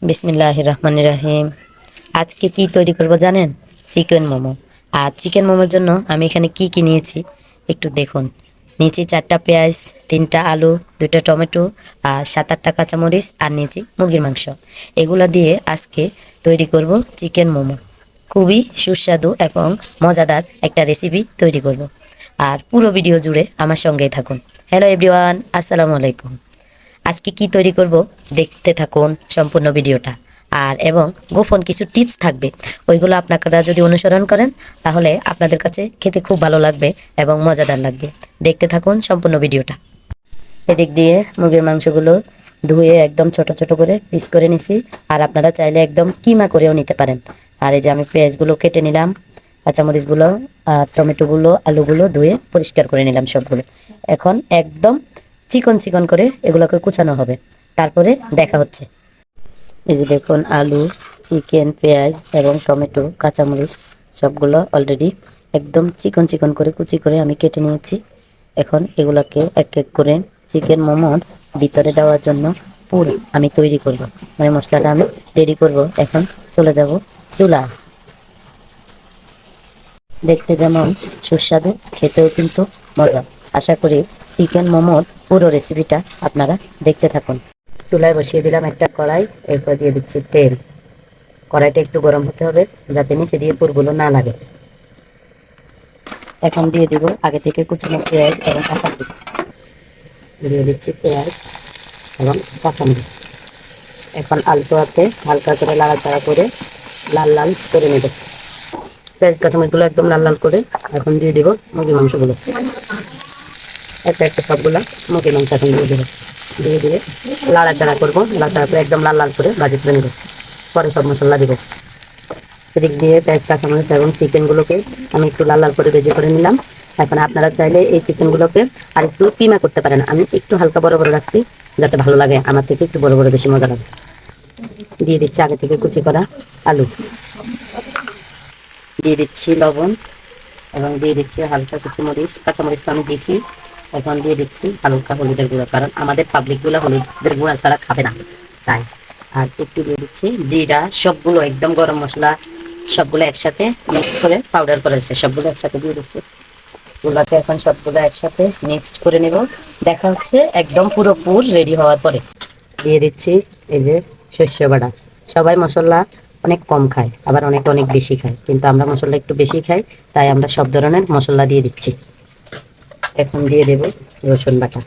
বিসমিল্লাহির রহমানির রহিম। আজকে কি তৈরি করব জানেন? চিকেন মোমো। আর চিকেন মোমোর জন্য আমি এখানে কি নিয়েছি একটু দেখুন। নিয়েছি 4টা পেঁয়াজ, 3টা আলু, 2টা টমেটো, আর 7-8টা কাঁচামরিচ, আর নিয়েছি মুরগির মাংস। এগুলো দিয়ে আজকে তৈরি করব চিকেন মোমো। খুবই সুস্বাদু এবং মজাদার একটা রেসিপি তৈরি করব। আর পুরো ভিডিও জুড়ে আমার সঙ্গেই থাকুন। হ্যালো এভরিওয়ান, আসসালামু আলাইকুম। আজকে কি তৈরি করব দেখতে থাকুন সম্পূর্ণ ভিডিওটা। আর এবং গোপন কিছু টিপস থাকবে, ওইগুলো আপনারা যদি অনুসরণ করেন তাহলে আপনাদের কাছে খেতে খুব ভালো লাগবে এবং মজাদার লাগবে। দেখতে থাকুন সম্পূর্ণ ভিডিওটা। এদিক দিয়ে মুরগির মাংসগুলো ধুয়ে একদম ছোট ছোট করে পিস করে নিছি। আর আপনারা চাইলে একদম কিমা করেও নিতে পারেন। আর এই যে আমি পেঁয়াজগুলো কেটে নিলাম, কাঁচামরিচগুলো আর টমেটোগুলো, আলুগুলো ধুয়ে পরিষ্কার করে নিলাম সবগুলো। এখন একদম চিকন চিকন করে এগুলোকে কুচানো হবে, তারপরে দেখা হচ্ছে। এই যে দেখুন, আলু, চিকেন, পেঁয়াজ এবং টমেটো, কাঁচামরিচ সবগুলো অলরেডি একদম চিকন চিকন করে কুচি করে আমি কেটে নিয়েছি। এখন এগুলোকে এক এক করে চিকেন মোমোর ভিতরে দেওয়ার জন্য পুরো আমি তৈরি করব, মানে মশলাটা আমি রেডি করব। এখন চলে যাব চুলা। দেখতে যেমন সুস্বাদু, খেতেও কিন্তু মজা। আশা করি চিকেন মোমোর পুরো রেসিপিটা আপনারা দেখতে থাকুন। চুলায় বসিয়ে দিলাম একটা কড়াই, এরপর দিয়ে দিচ্ছি তেল। কড়াইটা একটু গরম হতে হবে যাতে নিচে দিয়ে পুরগুলো না লাগে। এখন দিয়ে দিব আগে থেকে কুচানো পেঁয়াজ এবং কাঁচামরিচ। দিয়ে দিচ্ছি পেঁয়াজ এবং কাঁচামরিচ। এখন আলতো হাতে হালকা করে নাড়াচাড়া করে লাল লাল করে নেব। পেঁয়াজ কাঁচামরিচগুলো একদম লাল লাল করে এখন দিয়ে দিব মুরগির মাংসগুলো। একটা একটা সবগুলা মুরগির মাংস এখন দিয়ে দেবো। দিয়ে দিয়ে লাড়াচাড়া করবো, লাড়াচাড়া করে একদম লাল লাল করে ভাজি করে নেব। পরে সব মশলা দিব। এদিক দিয়ে পেঁয়াজ, কাঁচামরিচ এবং চিকেনগুলোকে আমি একটু লাল লাল করে ভেজে করে নিলাম। এখন আপনারা চাইলে এই চিকেনগুলোকে আর একটু কিমা করতে পারেন। আমি একটু হালকা বড় বড় রাখছি যাতে ভালো লাগে, আমার থেকে একটু বড় বড় বেশি মজা লাগে। দিয়ে দিচ্ছি আগে থেকে কুচি করা আলু, দিয়ে দিচ্ছি লবণ এবং দিয়ে দিচ্ছি হালকা কিছু মরিচ, কাঁচামরিচ আমি দিয়েছি। এখন দিয়ে দিচ্ছি হালকা হলুদের গুঁড়ো, কারণ আমাদের পাবলিকগুলো হলুদের গুঁড়া ছাড়া খাবে না, তাই। আর একটু দিয়ে দিচ্ছি জিরা, সবগুলো একদম গরম মশলা সবগুলো একসাথে মিক্স করে পাউডার করেছে, সবগুলো একসাথে দিয়ে দিচ্ছি। গুলাকে এখন সবগুলো একসাথে মিক্সড করে নেব। দেখা হচ্ছে একদম পুরোপুর রেডি হওয়ার পরে। দিয়ে দিচ্ছি এই যে শস্য বাটা। সবাই মশলা অনেক কম খায়, আবার অনেক অনেক বেশি খায়, কিন্তু আমরা মশলা একটু বেশি খাই, তাই আমরা সব ধরনের মশলা দিয়ে দিচ্ছি। এখন দিয়ে দেব রসুন বাটা।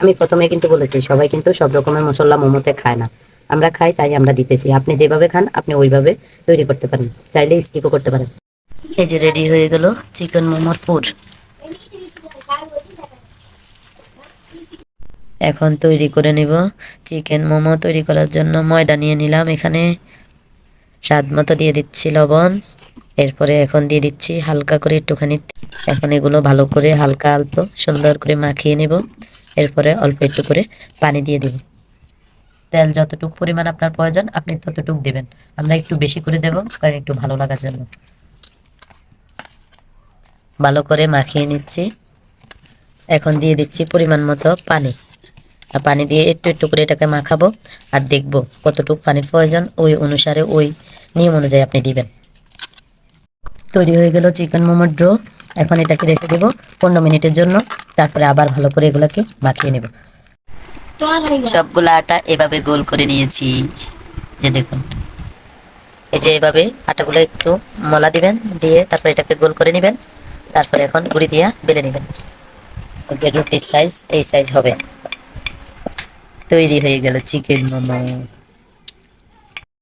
আমি প্রথমে কিন্তু বলেছি সবাই কিন্তু সব রকমের মশলা মোমোতে খায় না, আমরা খাই তাই আমরা দিতেছি। আপনি যেভাবে খান আপনি ওইভাবে তৈরি করতে পারেন, চাইলে স্কিপও করতে পারেন। এই যে রেডি হয়ে গেল চিকেন মোমোর পুর। এখন তৈরি করে নিব। চিকেন মোমো তৈরি করার জন্য ময়দা নিয়ে নিলাম, এখানে স্বাদ মতো দিয়ে দিচ্ছি লবণ। এরপরে এখন দিয়ে দিচ্ছি হালকা করে একটুখানি। এখন এগুলো ভালো করে হালকা আলতো সুন্দর করে মাখিয়ে নেব। এরপরে অল্প একটু করে পানি দিয়ে দেব। তেল যতটুকু পরিমাণ আপনার প্রয়োজন আপনি ততটুকু দেবেন, আমরা একটু বেশি করে দেব কারণ একটু ভালো লাগার জন্য। ভালো করে মাখিয়ে নিচ্ছি। এখন দিয়ে দিচ্ছি পরিমাণ মতো পানি। আর পানি দিয়ে একটু একটু করে এটাকে মাখাবো, আর দেখবো কতটুকু পানির প্রয়োজন, ওই অনুসারে ওই নিয়ম অনুযায়ী আপনি দিবেন। তৈরি হয়ে গেল চিকেন মোমোর ডো। এখন এটাকে রেখে দেবো 15 মিনিটের জন্য, তারপরে আবার ভালো করে এগুলোকে মাখিয়ে নেব। সবগুলো আটা এভাবে গোল করে নিয়েছি, যে দেখুন এই যে এভাবে আটাগুলো একটু মলা দিবেন, দিয়ে তারপরে এটাকে গোল করে নেবেন। তারপরে এখন গুঁড়ি দিয়া বেলে নেবেন, যে রুটির সাইজ এই সাইজ হবে। তৈরি হয়ে গেল চিকেন মোমো।